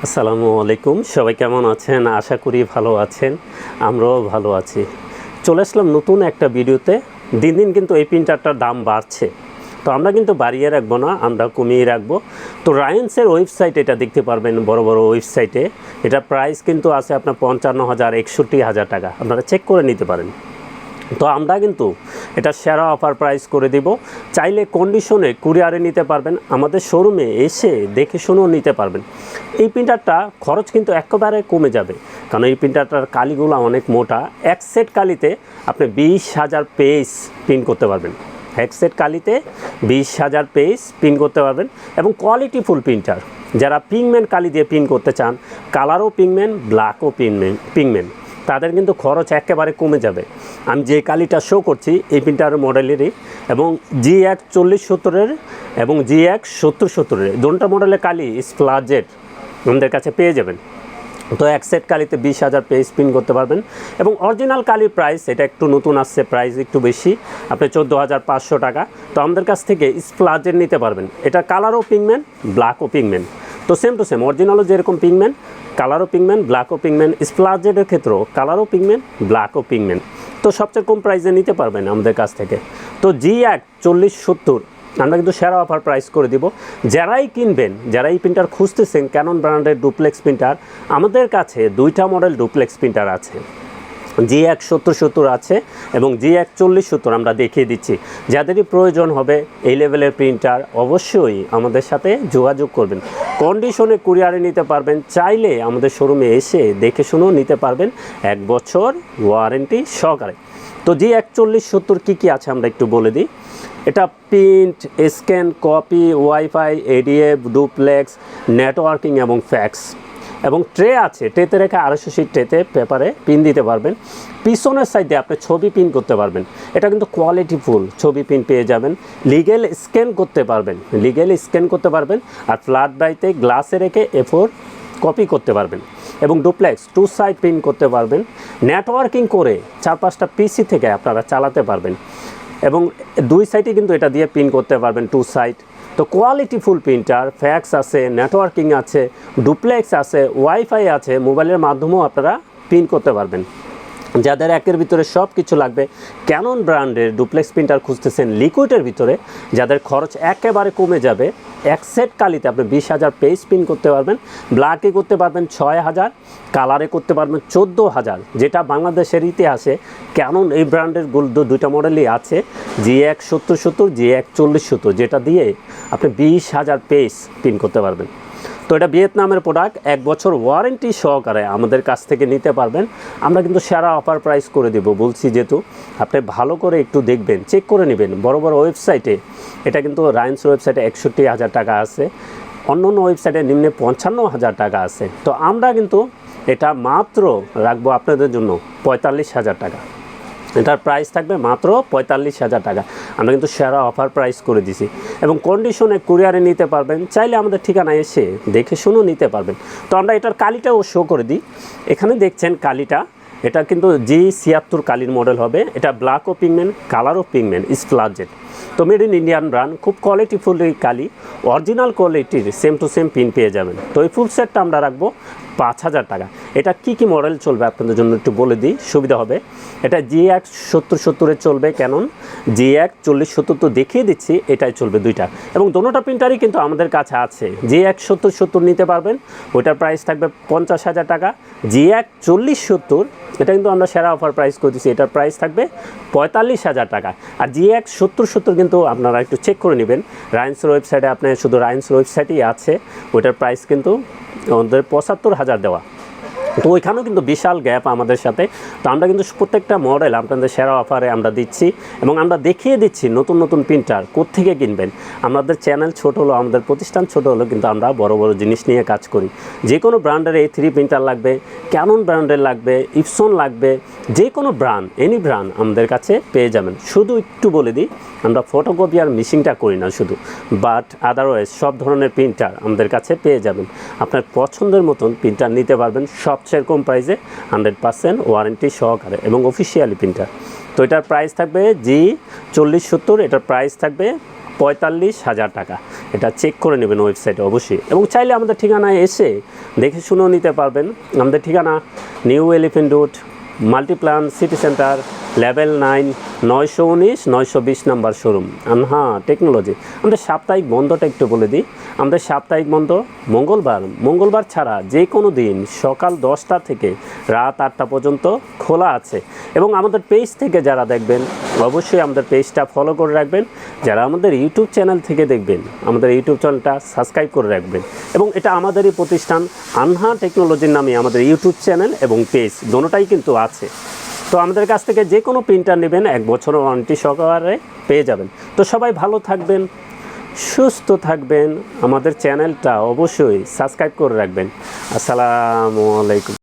আসসালামু আলাইকুম, সবাই কেমন আছেন? আশা করি ভালো আছেন। আমরাও ভালো আছি। চলে আসলাম নতুন একটা ভিডিওতে। দিন দিন কিন্তু এই প্রিন্টারটার দাম বাড়ছে, তো আমরা কিন্তু বাড়িয়ে রাখবো না, আমরা কমিয়ে রাখবো। তো রায়ান্সের ওয়েবসাইট এটা দেখতে পারবেন, বড় বড় ওয়েবসাইটে এটা প্রাইস কিন্তু আছে আপনার 55,000 61,000 টাকা। আপনারা চেক করে নিতে পারেন। তো আমরা কিন্তু এটা সেরা অফার প্রাইস করে দিব। চাইলে কন্ডিশনে কুরিয়ারে নিতে পারবেন, আমাদের শোরুমে এসে দেখে শুনেও নিতে পারবেন। এই প্রিন্টারটা খরচ কিন্তু একেবারে কমে যাবে, কারণ এই প্রিন্টারটার কালিগুলো অনেক মোটা। এক সেট কালিতে আপনি 20,000 পেজ প্রিন্ট করতে পারবেন। এক সেট কালিতে 20,000 পেজ প্রিন্ট করতে পারবেন এবং কোয়ালিটিফুল প্রিন্টার। যারা পিগমেন্ট কালি দিয়ে প্রিন্ট করতে চান, কালারও পিগমেন্ট, ব্ল্যাকও পিগমেন্ট, তাদের কিন্তু খরচ একেবারে কমে যাবে। আমি যে কালিটা শো করছি এই প্রিন্টার মডেলেরই, এবং G1 4070-এর এবং G1 7070-এর দুটো মডেলের কালি স্প্লাজেট আমাদের কাছে পেয়ে যাবেন। তো এক সেট কালিতে 20,000 পেজ প্রিন্ট করতে পারবেন। এবং অরিজিনাল কালির প্রাইস এটা একটু নতুন আসছে, প্রাইস একটু বেশি, আপনি 14,500 টাকা। তো আমাদের কাছ থেকে স্প্লাজেট নিতে পারবেন। এটা কালারও পিগমেন্ট, ব্ল্যাকও পিগমেন্ট। তো সেম টু সেম অরিজিনালও যেরকম পিগমেন্ট, কালারও পিগমেন্ট, ব্ল্যাকও পিগমেন্ট। স্প্লাজেটের ক্ষেত্রেও কালারও পিগমেন্ট, ব্ল্যাকও পিগমেন্ট। তো সবচেয়ে কম প্রাইসে নিতে পারবেন আমাদের কাছ থেকে। তো G1 4070 আমরা কিন্তু সেরা অফার প্রাইস করে দিব। যারাই কিনবেন, যারা এই প্রিন্টার খুঁজতেছেন ক্যানন ব্র্যান্ডের ডুপ্লেক্স প্রিন্টার, আমাদের কাছে দুইটা মডেল ডুপ্লেক্স প্রিন্টার আছে। G1 7070 আছে এবং G1 4070 আমরা দেখিয়ে দিচ্ছি। যাদেরই প্রয়োজন হবে এই লেভেলের প্রিন্টার অবশ্যই আমাদের সাথে যোগাযোগ করবেন। কন্ডিশনে কুরিয়ারে নিতে পারবেন, চাইলে আমাদের শোরুমে এসে দেখে শুনেও নিতে পারবেন 1 বছর ওয়ারেন্টি সহকারে। তো G1 4070 কী আছে আমরা একটু বলে দিই। এটা print, scan, copy, wifi, ADF, duplex, networking এবং ফ্যাক্স, এবং ট্রে আছে। ট্রেতে রেখে 250 শিট ট্রেতে পেপারে পিন দিতে পারবেন। পিছনের সাইডে আপনি ছবি পিন করতে পারবেন। এটা কিন্তু কোয়ালিটিফুল ছবি পিন পেয়ে যাবেন। লিগেল স্ক্যান করতে পারবেন, আর ফ্ল্যাট ড্রাইভে গ্লাসে রেখে A4 কপি করতে পারবেন। এবং ডুপ্লেক্স 2 সাইড প্রিন্ট করতে পারবেন। নেটওয়ার্কিং করে 4-5টা পিসি থেকে আপনারা চালাতে পারবেন, এবং 2 সাইডে কিন্তু এটা দিয়ে প্রিন্ট করতে পারবেন, 2 সাইড। তো কোয়ালিটিফুল প্রিন্টার, ফ্যাক্স আছে, নেটওয়ার্কিং আছে, ডুপ্লেক্স আছে, ওয়াইফাই আছে, মোবাইলের মাধ্যমেও আপনারা প্রিন্ট করতে পারবেন। যাদের একের ভিতরে সব কিছু লাগবে, ক্যানন ব্র্যান্ডের ডুপ্লেক্স প্রিন্টার খুঁজতেছেন লিকুইডের ভিতরে, যাদের খরচ একেবারে কমে যাবে, এক সেট কালিতে আপনি 20,000 পেজ প্রিন্ট করতে পারবেন। ব্ল্যাকে করতে পারবেন 6,000, কালারে করতে পারবেন 14,000। যেটা বাংলাদেশের ইতিহাসে ক্যানন এই ব্র্যান্ডের দুইটা মডেলই আছে, G1 7070, G1 4070, যেটা দিয়ে আপনি 20,000 পেজ প্রিন্ট করতে পারবেন। তো এটা ভিয়েতনামের প্রোডাক্ট, 1 বছর ওয়ারেন্টি সহকারে আমাদের কাছ থেকে নিতে পারবেন। আমরা কিন্তু সেরা অফার প্রাইস করে দেব বলছি, যেহেতু আপনি ভালো করে একটু দেখবেন, চেক করে নেবেন। বড় বড় ওয়েবসাইটে এটা কিন্তু রায়ান্স ওয়েবসাইটে 61,000 টাকা আছে, অন্য অন্য ওয়েবসাইটে নিম্নে 55,000 টাকা আছে। তো আমরা কিন্তু এটা মাত্র রাখবো আপনাদের জন্য 45,000 টাকা। এটার প্রাইস থাকবে মাত্র 45,000 টাকা। আমরা কিন্তু সেরা অফার প্রাইস করে দিছি, এবং কন্ডিশনে কুরিয়ারে নিতে পারবেন। চাইলে আমাদের ঠিকানায় এসে দেখে শুনেও নিতে পারবেন। তো আমরা এটার কালিটাও শো করে দিই। এখানে দেখছেন কালিটা, এটা কিন্তু G76 কালির মডেল হবে। এটা ব্ল্যাক ও পিগমেন্ট, কালার ও পিগমেন্ট, স্প্লাজেট। তো মেড ইন ইন্ডিয়ান ব্র্যান্ড, খুব কোয়ালিটিফুল এই কালি, অরিজিনাল কোয়ালিটির সেম টু সেম পিন পেয়ে যাবেন। তো এই ফুল সেটটা আমরা রাখবো 5,000 টাকা। এটা কি মডেল চলবে আপনাদের জন্য একটু বলে দিই, সুবিধা হবে। এটা G1 7070 চলবে, ক্যানন G1 4070 তো দেখিয়ে দিচ্ছি, এটাই চলবে দুইটা। এবং দোনোটা প্রিন্টারই কিন্তু আমাদের কাছে আছে। G1 7070 নিতে পারবেন, ওইটার প্রাইস থাকবে 50,000 টাকা। G1 4070 এটা কিন্তু আমরা সেরা অফার প্রাইস করে দিচ্ছি, এটার প্রাইস থাকবে 45,000 টাকা। আর G1 7070 কিন্তু আপনারা একটু চেক করে নেবেন, রায়ান্সের ওয়েবসাইটে আপনার শুধু রায়ান্সের ওয়েবসাইটেই আছে, ওইটার প্রাইস কিন্তু আমাদের 75,000 দেওয়া। তো ওইখানেও কিন্তু বিশাল গ্যাপ আমাদের সাথে। তো আমরা কিন্তু প্রত্যেকটা মডেল আপনাদের সেরা অফারে আমরা দিচ্ছি, এবং আমরা দেখিয়ে দিচ্ছি নতুন নতুন প্রিন্টার কোত্থেকে কিনবেন। আমাদের চ্যানেল ছোট হলো, আমাদের প্রতিষ্ঠান ছোট হলো, কিন্তু আমরা বড় বড় জিনিস নিয়ে কাজ করি। যে কোনো ব্র্যান্ডের A3 প্রিন্টার লাগবে, ক্যানন ব্র্যান্ডের লাগবে, ইপসন লাগবে, যে কোনো ব্র্যান্ড, এনি ব্র্যান্ড আমাদের কাছে পেয়ে যাবেন। শুধু একটু বলে দিই, আমরা ফটোকপি আর মিশিংটা করি না শুধু, বাট আদারওয়াইজ সব ধরনের প্রিন্টার আমাদের কাছে পেয়ে যাবেন। আপনার পছন্দের মতন প্রিন্টার নিতে পারবেন সবচেয়ে কম প্রাইসে, 100% ওয়ারেন্টি সহকারে, এবং অফিসিয়ালি প্রিন্টার। তো এটার প্রাইস থাকবে G4070, এটার প্রাইস থাকবে 45,000 টাকা। এটা চেক করে নেবেন ওয়েবসাইটে অবশ্যই, এবং চাইলে আমাদের ঠিকানায় এসে দেখে শুনেও নিতে পারবেন। আমাদের ঠিকানা new elephant road, Multiplan city centre, level 9, 919 920 number showroom, আনহা টেকনোলজি। আমাদের সাপ্তাহিক বন্ধটা একটু বলে দিই। আমাদের সাপ্তাহিক বন্ধ মঙ্গলবার ছাড়া যে কোনো দিন সকাল 10টা থেকে রাত 8টা পর্যন্ত খোলা আছে। এবং আমাদের পেজ থেকে যারা দেখবেন অবশ্যই আমাদের পেজটা ফলো করে রাখবেন। যারা আমাদের ইউটিউব চ্যানেল থেকে দেখবেন আমাদের ইউটিউব চ্যানেলটা সাবস্ক্রাইব করে রাখবেন। এবং এটা আমাদেরই প্রতিষ্ঠান আনহা টেকনোলজির নামে আমাদের ইউটিউব চ্যানেল এবং পেজ দোনোটাই কিন্তু আছে। তো আমাদের কাছ থেকে যে কোনো প্রিন্টার নেবেন 1 বছরের ওয়ারেন্টি সহকারে পেয়ে যাবেন। তো সবাই ভালো থাকবেন, সুস্থ থাকবেন, আমাদের চ্যানেলটা অবশ্যই সাবস্ক্রাইব করে রাখবেন। আসসালামু আলাইকুম।